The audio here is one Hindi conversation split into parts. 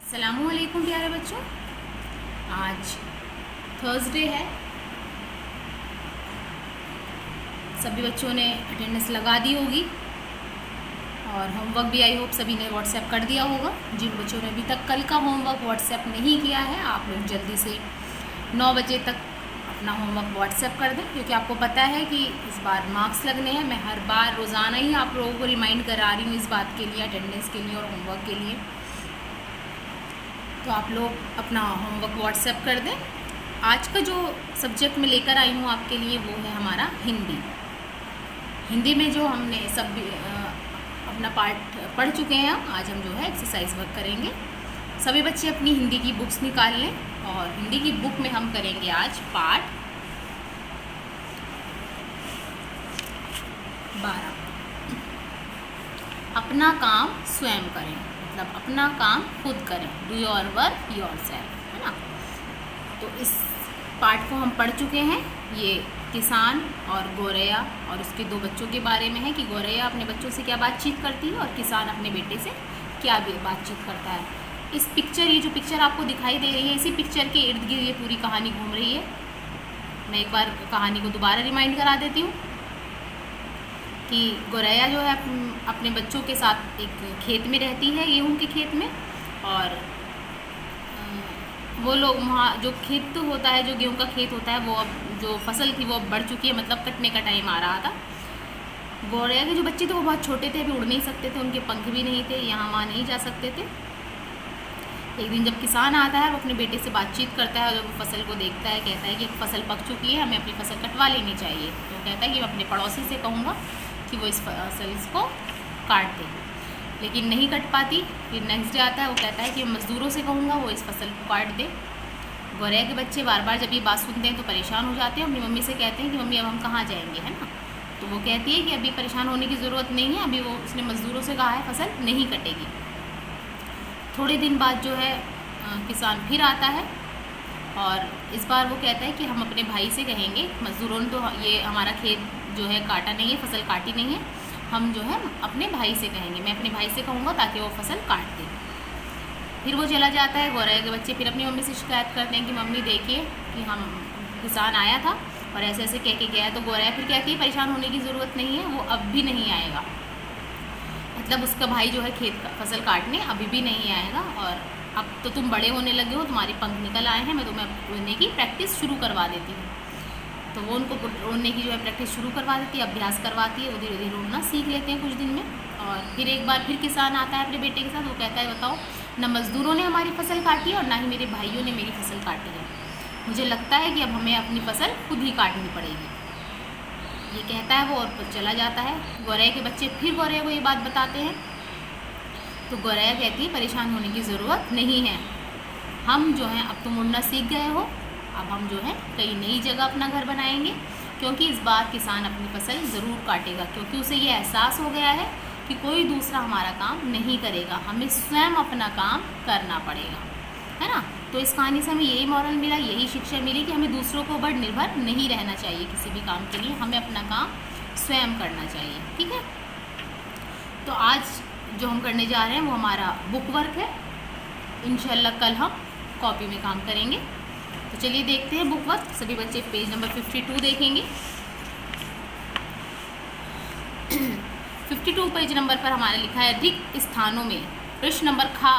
अस्सलामुअलैकुम प्यारे बच्चों। आज थर्सडे है। सभी बच्चों ने अटेंडेंस लगा दी होगी और होमवर्क भी आई होप सभी ने व्हाट्सएप कर दिया होगा। जिन बच्चों ने अभी तक कल का होमवर्क व्हाट्सएप नहीं किया है, आप लोग जल्दी से 9 बजे तक अपना होमवर्क व्हाट्सएप कर दें, क्योंकि आपको पता है कि इस बार मार्क्स लगने हैं। मैं हर बार रोज़ाना ही आप लोगों को रिमाइंड करा रही हूँ इस बात के लिए, अटेंडेंस के लिए और होमवर्क के लिए। तो आप लोग अपना होमवर्क व्हाट्सएप कर दें। आज का जो सब्जेक्ट मैं लेकर आई हूँ आपके लिए वो है हमारा हिंदी। हिंदी में जो हमने सब अपना पार्ट पढ़ चुके हैं, आज हम जो है एक्सरसाइज वर्क करेंगे। सभी बच्चे अपनी हिंदी की बुक्स निकाल लें और हिंदी की बुक में हम करेंगे आज पार्ट 12। अपना काम स्वयं करें, मतलब अपना काम खुद करें, डू योर वर्क योरसेल्फ, है ना। तो इस पार्ट को हम पढ़ चुके हैं। ये किसान और गौरैया और उसके 2 बच्चों के बारे में है कि गौरैया अपने बच्चों से क्या बातचीत करती है और किसान अपने बेटे से क्या बातचीत करता है। इस पिक्चर, ये जो पिक्चर आपको दिखाई दे रही है, इसी पिक्चर के इर्द गिर्द ये पूरी कहानी घूम रही है। मैं एक बार कहानी को दोबारा रिमाइंड करा देती हूँ कि गौरैया जो है अपने बच्चों के साथ एक खेत में रहती है, गेहूं के खेत में। और वो लोग वहाँ जो खेत होता है, जो गेहूं का खेत होता है, वो अब जो फसल थी वो अब बढ़ चुकी है, मतलब कटने का टाइम आ रहा था। गौरैया के जो बच्चे थे वो बहुत छोटे थे, अभी उड़ नहीं सकते थे, उनके पंख भी नहीं थे, यहाँ वहाँ नहीं जा सकते थे। एक दिन जब किसान आता है, वो अपने बेटे से बातचीत करता है और जब वो फसल को देखता है, कहता है कि फसल पक चुकी है, हमें अपनी फसल कटवा लेनी चाहिए। तो कहता है कि मैं अपने पड़ोसी से कहूँगा कि वो इस फसल को काट दे, लेकिन नहीं कट पाती। फिर नेक्स्ट डे आता है, वो कहता है कि मज़दूरों से कहूँगा वो इस फसल को काट दे। गौरैया के बच्चे बार बार जब ये बात सुनते हैं तो परेशान हो जाते हैं, अपनी मम्मी से कहते हैं कि मम्मी अब हम कहाँ जाएंगे, है ना। तो वो कहती है कि अभी परेशान होने की ज़रूरत नहीं है, अभी वो उसने मज़दूरों से कहा है फसल नहीं कटेगी। थोड़े दिन बाद जो है किसान फिर आता है और इस बार वो कहता है कि हम अपने भाई से कहेंगे, मज़दूरों ने तो ये हमारा खेत जो है काटा नहीं है, फसल काटी नहीं है, हम जो है अपने भाई से कहेंगे, मैं अपने भाई से कहूँगा ताकि वो फसल काट दे। फिर वो चला जाता है। गौरैया के बच्चे फिर अपनी मम्मी से शिकायत करते हैं कि मम्मी देखिए कि हम किसान आया था और ऐसे ऐसे कह के गया। तो गौरैया फिर कहती है परेशान होने की ज़रूरत नहीं है, वो अब भी नहीं आएगा, मतलब उसका भाई जो है खेत का फसल काटने अभी भी नहीं आएगा। और अब तो तुम बड़े होने लगे हो, तुम्हारे पंख निकल आए हैं, मैं तुम्हें उड़ने की प्रैक्टिस शुरू करवा देती हूँ। तो वो उनको उड़ने की जो है प्रैक्टिस शुरू करवा देती है, अभ्यास करवाती है। वो धीरे धीरे उड़ना सीख लेते हैं कुछ दिन में। और फिर एक बार फिर किसान आता है अपने बेटे के साथ, वो कहता है बताओ, न मज़दूरों ने हमारी फसल काटी है और ना ही मेरे भाइयों ने मेरी फसल काटी है, मुझे लगता है कि अब हमें अपनी फसल खुद ही काटनी पड़ेगी। ये कहता है वो और चला जाता है। गौरैया के बच्चे फिर गौरैया को ये बात बताते हैं। तो गौरैया कहती है परेशान होने की ज़रूरत नहीं है, हम जो हैं अब तुम उड़ना सीख गए हो, अब हम जो है कई नई जगह अपना घर बनाएंगे, क्योंकि इस बार किसान अपनी फसल ज़रूर काटेगा, क्योंकि उसे ये एहसास हो गया है कि कोई दूसरा हमारा काम नहीं करेगा, हमें स्वयं अपना काम करना पड़ेगा, है ना। तो इस कहानी से हमें यही मॉरल मिला, यही शिक्षा मिली कि हमें दूसरों को ऊपर निर्भर नहीं रहना चाहिए किसी भी काम के लिए, हमें अपना काम स्वयं करना चाहिए, ठीक है। तो आज जो हम करने जा रहे हैं वो हमारा बुक वर्क है। इंशाल्लाह कल हम कॉपी में काम करेंगे। तो चलिए देखते हैं बुक वर्क। सभी बच्चे पेज नंबर 52 देखेंगे। 52 पेज नंबर पर हमारा लिखा है रिक्त स्थानों में, प्रश्न नंबर खा,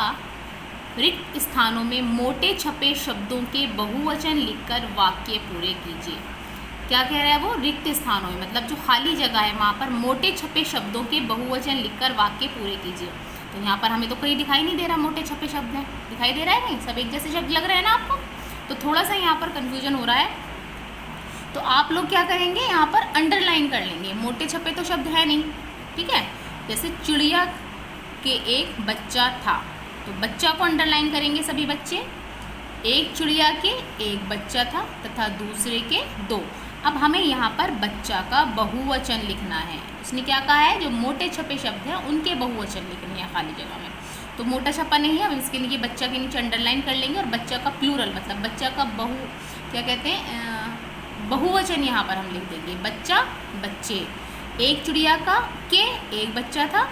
रिक्त स्थानों में मोटे छपे शब्दों के बहुवचन लिखकर वाक्य पूरे कीजिए। क्या कह रहा है वो, रिक्त स्थानों में मतलब जो खाली जगह है वहाँ पर मोटे छपे शब्दों के बहुवचन लिखकर वाक्य पूरे कीजिए। तो यहाँ पर हमें तो कहीं दिखाई नहीं दे रहा मोटे छपे शब्द हैं, दिखाई दे रहा है नहीं, सब एक जैसे शब्द लग रहे हैं ना आपको, तो थोड़ा सा यहाँ पर कन्फ्यूजन हो रहा है। तो आप लोग क्या करेंगे, यहाँ पर अंडरलाइन कर लेंगे, मोटे छपे तो शब्द है नहीं, ठीक है। जैसे चिड़िया के एक बच्चा था, तो बच्चा को अंडरलाइन करेंगे सभी बच्चे। एक चिड़िया के एक बच्चा था तथा दूसरे के 2। अब हमें यहाँ पर बच्चा का बहुवचन लिखना है। उसने क्या कहा है, जो मोटे छपे शब्द हैं उनके बहुवचन लिखने हैं खाली जगह में। तो मोटा छपा नहीं है, अब इसके लिए बच्चा के नीचे अंडरलाइन कर लेंगे और बच्चा का प्लूरल मतलब बच्चा का क्या कहते हैं बहुवचन यहाँ पर हम लिख देंगे, बच्चा बच्चे। एक चिड़िया का के एक बच्चा था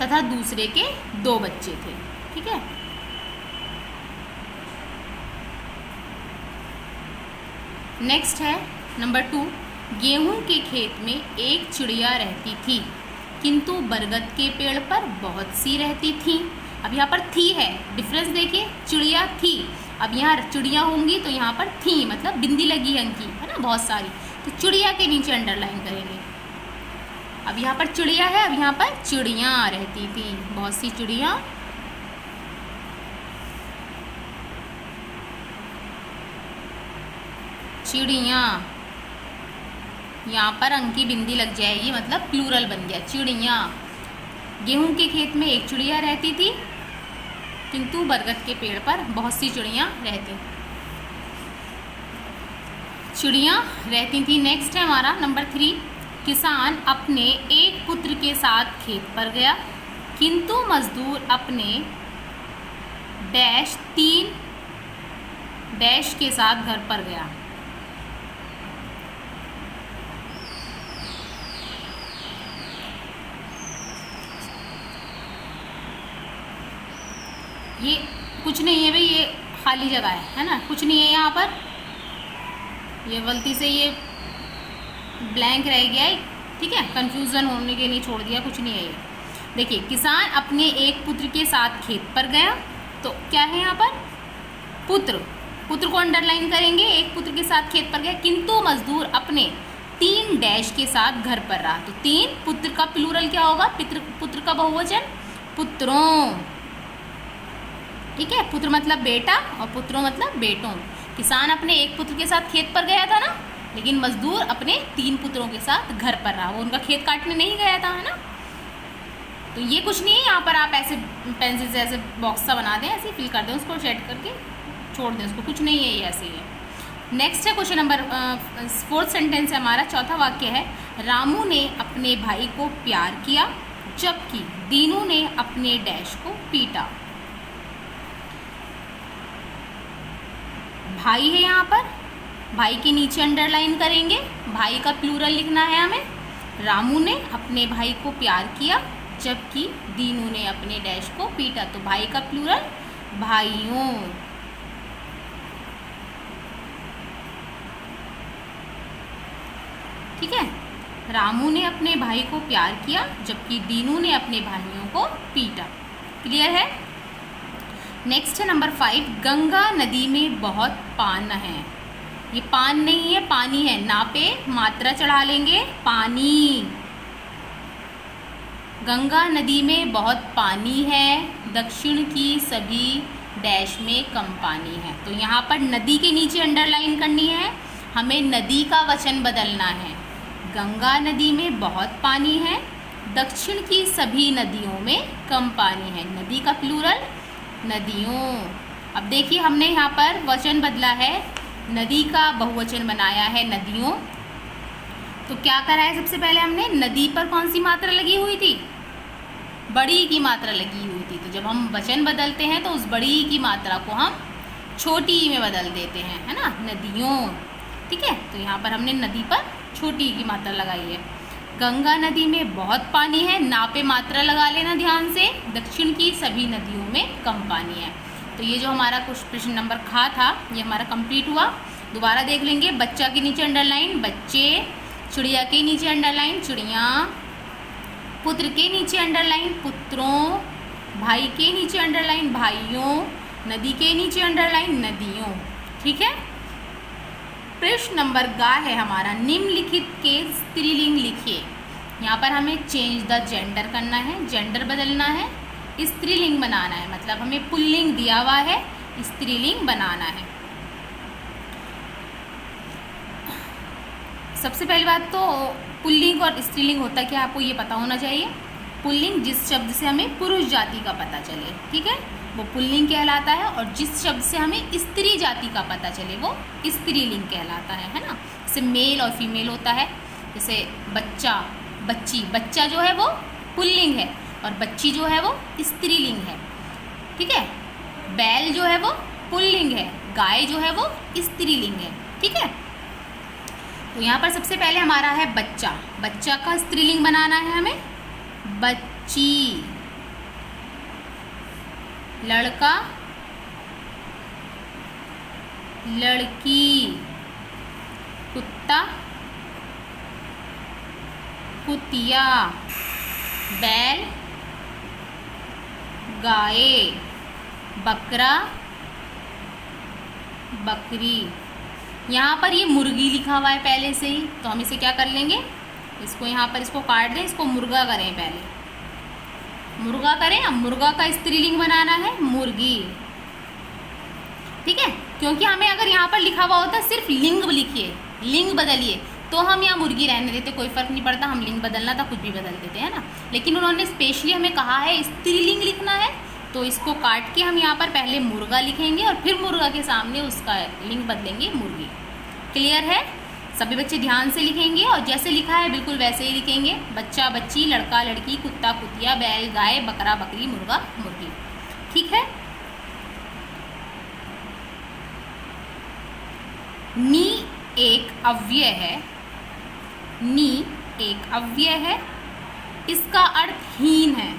तथा दूसरे के 2 बच्चे थे, ठीक है। नेक्स्ट है नंबर 2, गेहूं के खेत में एक चिड़िया रहती थी, किंतु बरगद के पेड़ पर बहुत सी रहती थी। अब यहाँ पर थी है, डिफरेंस देखिए, चिड़िया थी, अब यहाँ चिड़िया होंगी तो यहाँ पर थी मतलब बिंदी लगी है इनकी, है ना, बहुत सारी, तो चिड़िया के नीचे अंडरलाइन करेंगे। अब यहाँ पर चिड़िया है, अब यहाँ पर चिड़िया रहती थी, बहुत सी चिड़िया, चिड़िया, यहाँ पर अंक की बिंदी लग जाएगी मतलब प्लूरल बन गया, चिड़िया। गेहूं के खेत में एक चिड़िया रहती थी, किंतु बरगद के पेड़ पर बहुत सी चिड़िया रहती थी। नेक्स्ट है हमारा नंबर 3, किसान अपने एक पुत्र के साथ खेत पर गया, किंतु मजदूर अपने डैश 3 डैश के साथ घर पर गया। ये कुछ नहीं है भाई, ये खाली जगह है ना, कुछ नहीं है यहाँ पर, ये गलती से ये ब्लैंक रह गया है, ठीक है, कंफ्यूजन होने के लिए छोड़ दिया, कुछ नहीं है ये। देखिए, किसान अपने एक पुत्र के साथ खेत पर गया, तो क्या है यहाँ पर, पुत्र को अंडरलाइन करेंगे, एक पुत्र के साथ खेत पर गया, किंतु मजदूर अपने 3 डैश के साथ घर पर रहा। तो 3 पुत्र का प्लूरल क्या होगा, पुत्र का बहुवचन पुत्रों, ठीक है, पुत्र मतलब बेटा और पुत्रों मतलब बेटों। किसान अपने एक पुत्र के साथ खेत पर गया था ना, लेकिन मजदूर अपने 3 पुत्रों के साथ घर पर रहा, वो उनका खेत काटने नहीं गया था, है ना। तो ये कुछ नहीं है, यहाँ पर आप ऐसे पेंसिल से ऐसे बॉक्स सा बना दें, ऐसे फिल कर दें, उसको शेड करके छोड़ दें उसको, कुछ नहीं है ये, ऐसे ही है। नेक्स्ट है क्वेश्चन नंबर 4th सेंटेंस है हमारा, चौथा वाक्य है, रामू ने अपने भाई को प्यार किया, जबकि दीनू ने अपने डैश को पीटा। भाई है यहाँ पर, भाई के नीचे अंडरलाइन करेंगे, भाई का प्लूरल लिखना है हमें। रामू ने अपने भाई को प्यार किया, जबकि दीनू ने अपने डैश को पीटा, तो भाई का प्लूरल भाइयों। ठीक है, रामू ने अपने भाई को प्यार किया, जबकि दीनू ने अपने भाइयों को पीटा। क्लियर है। नेक्स्ट है नंबर 5, गंगा नदी में बहुत पान है। ये पान नहीं है, पानी है, ना पे मात्रा चढ़ा लेंगे, पानी। गंगा नदी में बहुत पानी है, दक्षिण की सभी डैश में कम पानी है। तो यहाँ पर नदी के नीचे अंडरलाइन करनी है, हमें नदी का वचन बदलना है। गंगा नदी में बहुत पानी है, दक्षिण की सभी नदियों में कम पानी है। नदी का प्लूरल नदियों। अब देखिए, हमने यहाँ पर वचन बदला है, नदी का बहुवचन बनाया है नदियों। तो क्या करा है, सबसे पहले हमने नदी पर कौन सी मात्रा लगी हुई थी, बड़ी की मात्रा लगी हुई थी। तो जब हम वचन बदलते हैं तो उस बड़ी की मात्रा को हम छोटी में बदल देते हैं, है ना, नदियों। ठीक है, तो यहाँ पर हमने नदी पर छोटी की मात्रा लगाई है। गंगा नदी में बहुत पानी है, ना पे मात्रा लगा लेना ध्यान से, दक्षिण की सभी नदियों में कम पानी है। तो ये जो हमारा क्वेश्चन नंबर खा था ये हमारा कंप्लीट हुआ। दोबारा देख लेंगे, बच्चा के नीचे अंडरलाइन बच्चे, चिड़िया के नीचे अंडरलाइन चिड़िया, पुत्र के नीचे अंडरलाइन पुत्रों, भाई के नीचे अंडरलाइन भाइयों, नदी के नीचे अंडरलाइन नदियों। ठीक है। प्रश्न नंबर गा है हमारा, निम्नलिखित के स्त्रीलिंग लिखिए। यहाँ पर हमें चेंज द जेंडर करना है, जेंडर बदलना है, स्त्रीलिंग बनाना है, मतलब हमें पुल्लिंग दिया हुआ है, स्त्रीलिंग बनाना है। सबसे पहली बात तो पुल्लिंग और स्त्रीलिंग होता क्या आपको ये पता होना चाहिए। पुल्लिंग जिस शब्द से हमें पुरुष जाति का पता चले, ठीक है, वो पुल्लिंग कहलाता है, और जिस शब्द से हमें स्त्री जाति का पता चले वो स्त्रीलिंग कहलाता है ना। जैसे मेल और फीमेल होता है, जैसे बच्चा बच्ची, बच्चा जो है वो पुल्लिंग है और बच्ची जो है वो स्त्रीलिंग है। ठीक है, बैल जो है वो पुल्लिंग है, गाय जो है वो स्त्रीलिंग है। ठीक है, तो यहाँ पर सबसे पहले हमारा है बच्चा, बच्चा का स्त्रीलिंग बनाना है हमें, बच्ची, लड़का लड़की, कुत्ता, कुतिया, बैल, गाय, बकरा, बकरी। यहाँ पर ये मुर्गी लिखा हुआ है पहले से ही, तो हम इसे क्या कर लेंगे, इसको यहाँ पर इसको काट दें, इसको मुर्गा करें, पहले मुर्गा करें। अब मुर्गा का स्त्रीलिंग बनाना है मुर्गी, ठीक है, क्योंकि हमें अगर यहाँ पर लिखा हुआ होता सिर्फ लिंग लिखिए, लिंग बदलिए, तो हम यहाँ मुर्गी रहने देते, कोई फ़र्क नहीं पड़ता, हम लिंग बदलना था कुछ भी बदल देते हैं ना। लेकिन उन्होंने स्पेशली हमें कहा है स्त्रीलिंग लिखना है, तो इसको काट के हम यहाँ पर पहले मुर्गा लिखेंगे और फिर मुर्गा के सामने उसका लिंग बदलेंगे मुर्गी। क्लियर है? सभी बच्चे ध्यान से लिखेंगे और जैसे लिखा है बिल्कुल वैसे ही लिखेंगे। बच्चा, बच्ची, लड़का, लड़की, कुत्ता, कुतिया, बैल, गाय, बकरा, बकरी, मुर्गा, मुर्गी। ठीक है। नी एक अव्यय है, नी एक अव्यय है, इसका अर्थ हीन है।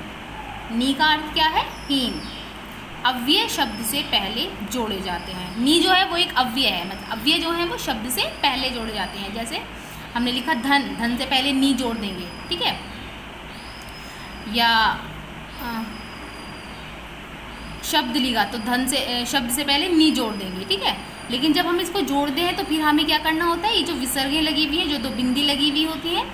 नी का अर्थ क्या है? हीन। अव्यय शब्द से पहले जोड़े जाते हैं। नी जो है वो एक अव्यय है, मतलब अव्यय जो है वो शब्द से पहले जोड़े जाते हैं। जैसे हमने लिखा धन, धन से पहले नी जोड़ देंगे, ठीक है। या शब्द लिखा तो धन से शब्द से पहले नी जोड़ देंगे, ठीक है। लेकिन जब हम इसको जोड़ते हैं तो फिर हमें क्या करना होता है, ये जो विसर्गें लगी हुई है, जो दो बिंदी लगी हुई होती है,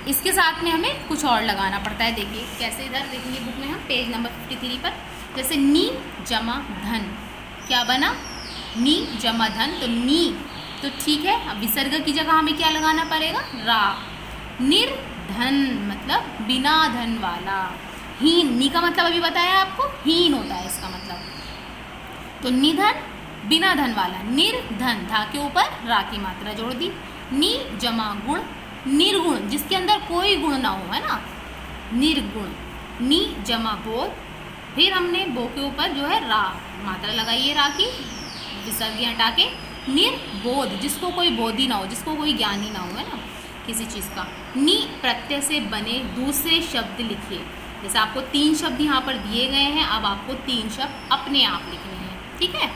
इसके साथ में हमें कुछ और लगाना पड़ता है। देखिए कैसे, इधर देखेंगे बुक में हम पेज नंबर 53 पर, जैसे नी जमा धन, क्या बना? नी जमा धन। तो नी तो ठीक है, अब विसर्ग की जगह हमें क्या लगाना पड़ेगा? रा। निर्धन मतलब बिना धन वाला। हीन, नी का मतलब अभी बताया आपको, हीन होता है इसका मतलब। तो निधन बिना धन वाला, निर्धन, धा के ऊपर रा की मात्रा जोड़ दी। नी जमा गुण, निर्गुण, जिसके अंदर कोई गुण ना हो, है ना, निर्गुण। नी जमा बोध, फिर हमने बो के ऊपर जो है रा मात्रा लगाई है, रा की, विसर्ग हटा के। निर्बोध, जिसको कोई बोधि ना हो, जिसको कोई ज्ञान ही ना हो, है ना, किसी चीज़ का। नी प्रत्यय से बने दूसरे शब्द लिखिए। जैसे आपको 3 शब्द यहाँ पर दिए गए हैं, अब आपको 3 शब्द अपने आप लिखने हैं, ठीक है।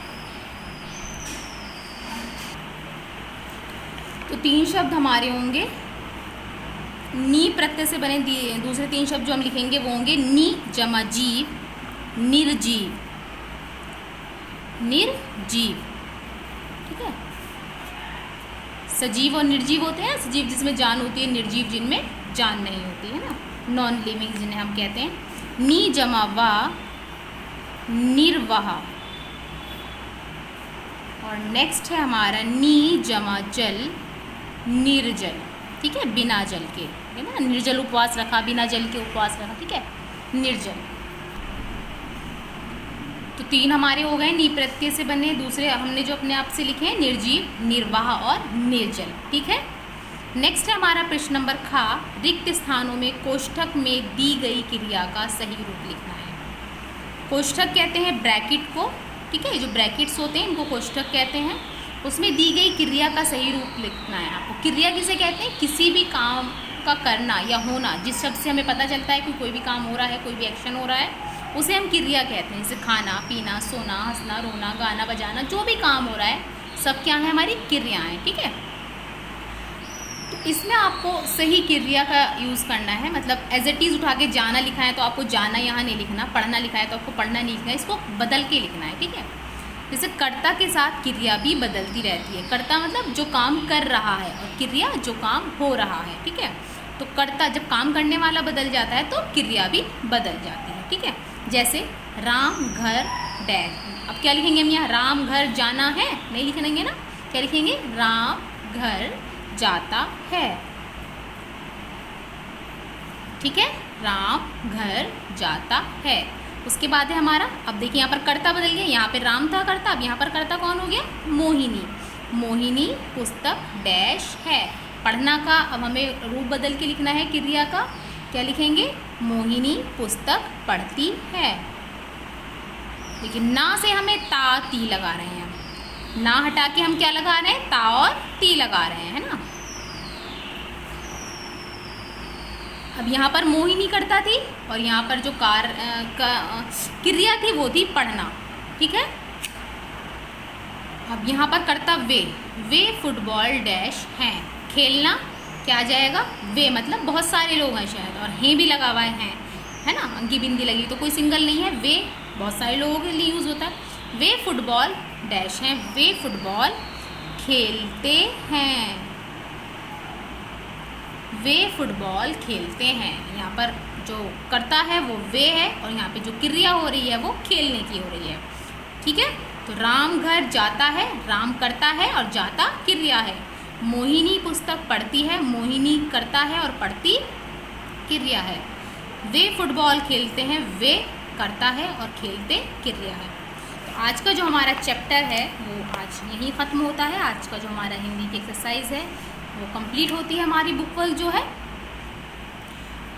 तो 3 शब्द हमारे होंगे, नी प्रत्यय से बने दूसरे 3 शब्द जो हम लिखेंगे वो होंगे नी जमा जीव, निर्जीव, निर्जीव, ठीक है। सजीव और निर्जीव होते हैं, सजीव जिसमें जान होती है, निर्जीव जिनमें जान नहीं होती है ना, नॉन लिविंग जिन्हें हम कहते हैं। नी जमा वा, निर्वाह। और नेक्स्ट है हमारा नी जमा जल, निर्जल, ठीक है, बिना जल के, है ना, निर्जल उपवास रखा, बिना जल के उपवास रखा, ठीक है, निर्जल। तो 3 हमारे हो गए नी प्रत्यय से बने, दूसरे हमने जो अपने आप से लिखे हैं निर्जीव, निर्वाह और निर्जल, ठीक है। नेक्स्ट है हमारा प्रश्न नंबर खा, रिक्त स्थानों में कोष्ठक में दी गई क्रिया का सही रूप लिखना है। कोष्ठक कहते हैं ब्रैकेट को, ठीक है, जो ब्रैकेट्स होते हैं इनको कोष्ठक कहते हैं। उसमें दी गई क्रिया का सही रूप लिखना है आपको। क्रिया किसे कहते हैं? किसी भी काम का करना या होना, जिस शब्द से हमें पता चलता है कि कोई भी काम हो रहा है, कोई भी एक्शन हो रहा है, उसे हम क्रिया कहते हैं। जैसे खाना, पीना, सोना, हंसना, रोना, गाना बजाना, जो भी काम हो रहा है सब क्या है? हमारी क्रियाएं, ठीक है। तो इसमें आपको सही क्रिया का यूज़ करना है, मतलब एज इट इज़ उठा के जाना लिखा है तो आपको जाना यहाँ नहीं लिखना, पढ़ना लिखा है तो आपको पढ़ना नहीं लिखना, इसको बदल के लिखना है, ठीक है। जैसे कर्ता के साथ क्रिया भी बदलती रहती है। कर्ता मतलब जो काम कर रहा है और क्रिया जो काम हो रहा है, ठीक है। तो कर्ता जब काम करने वाला बदल जाता है तो क्रिया भी बदल जाती है, ठीक है। जैसे राम घर डैश, अब क्या लिखेंगे हम यहाँ? राम घर जाना है नहीं लिखेंगे ना, क्या लिखेंगे? राम घर जाता है, ठीक है, राम घर जाता है। उसके बाद है हमारा, अब देखिए यहाँ पर कर्ता बदल गया, यहाँ पे राम था कर्ता, अब यहाँ पर कर्ता कौन हो गया? मोहिनी। मोहिनी पुस्तक डैश है। पढ़ना का अब हमें रूप बदल के लिखना है क्रिया का, क्या लिखेंगे? मोहिनी पुस्तक पढ़ती है। देखिए ना से हमें ता ती लगा रहे हैं, ना हटा के हम क्या लगा रहे हैं? ता और ती लगा रहे हैं, है ना। अब यहाँ पर मोहिनी करता थी और यहाँ पर जो क्रिया थी वो थी पढ़ना, ठीक है। अब यहाँ पर कर्तव्य, वे फुटबॉल डैश हैं। खेलना क्या आ जाएगा, वे मतलब बहुत सारे लोग हैं शायद, और हैं भी लगा हुआ है ना, अंकी बिंदी लगी, तो कोई सिंगल नहीं है, वे बहुत सारे लोगों के लिए यूज़ होता है। वे फुटबॉल डैश हैं, वे फुटबॉल खेलते हैं, वे फुटबॉल खेलते हैं। यहाँ पर जो करता है वो वे है, और यहाँ पे जो क्रिया हो रही है वो खेलने की हो रही है। ठीक है, तो राम घर जाता है, राम करता है और जाता क्रिया है। मोहिनी पुस्तक पढ़ती है, मोहिनी करता है और पढ़ती क्रिया है। वे फुटबॉल खेलते हैं, वे करता है और खेलते क्रिया है। तो आज का जो हमारा चैप्टर है वो आज यहीं ख़त्म होता है। आज का जो हमारा हिंदी की एक्सरसाइज है वो कंप्लीट होती है हमारी बुक वर्क जो है।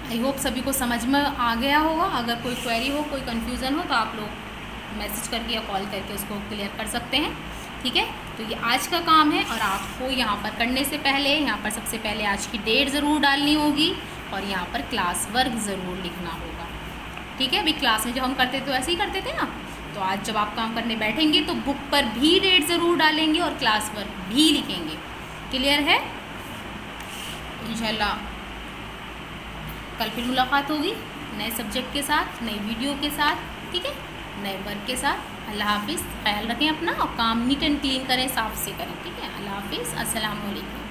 आई होप सभी को समझ में आ गया होगा। अगर कोई क्वेरी हो, कोई कन्फ्यूज़न हो तो आप लोग मैसेज करके या कॉल करके उसको क्लियर कर सकते हैं। ठीक है, तो ये आज का काम है, और आपको यहाँ पर करने से पहले यहाँ पर सबसे पहले आज की डेट ज़रूर डालनी होगी, और यहाँ पर क्लास वर्क ज़रूर लिखना होगा। ठीक है, अभी क्लास में जब हम करते थे तो ऐसे ही करते थे ना, तो आज जब आप काम करने बैठेंगे तो बुक पर भी डेट ज़रूर डालेंगे और क्लास वर्क भी लिखेंगे। क्लियर है? इंशाल्लाह कल फिर मुलाकात होगी नए सब्जेक्ट के साथ, नई वीडियो के साथ। ठीक है, नए वर्क के साथ। अल्लाह हाफिज़। ख्याल रखें अपना, और काम नीट एंड क्लीन करें, साफ से करें। ठीक है, अल्लाह हाफिज़, अस्सलाम वालेकुम।